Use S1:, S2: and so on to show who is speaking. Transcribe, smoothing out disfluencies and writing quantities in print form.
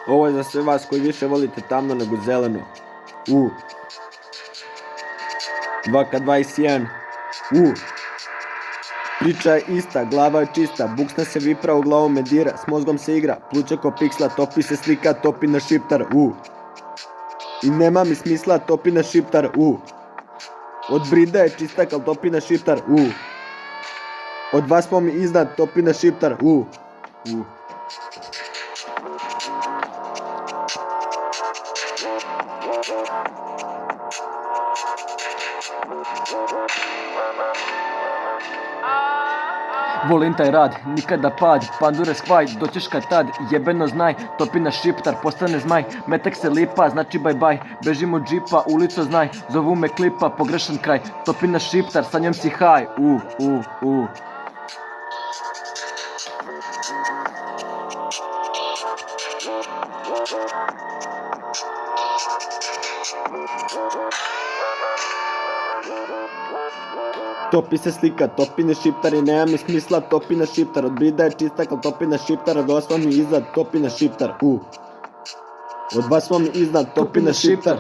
S1: Ovo je za sve vas koji više volite tamno nego zeleno. 2K21. Priča je ista, glava je čista, buksna se vipra, u glavu me dira, s mozgom se igra, pluća ko piksla, topi se slika, topi na šiptar, I nema mi smisla, topi na šiptar, Od brida je čistak, al topi na šiptar, Od vas smo mi iznad, topi na šiptar,
S2: Volim taj rad, nikada pad, pandure skvaj, doćeš kad tad, jebeno znaj, topi na šiptar, postane zmaj, metak se lipa, znači bye bye, bežim od džipa, ulico znaj, zovu me klipa, pogrešan kraj, topi na šiptar, sa njom si haj,
S1: Topi se slika, topi na šiptar i nema mi smisla, topi na šiptar, od brida je čistak, al topi na šiptar, od vas smo mi iznad, topi na šiptar, Od vas smo mi iznad, topi na šiptar,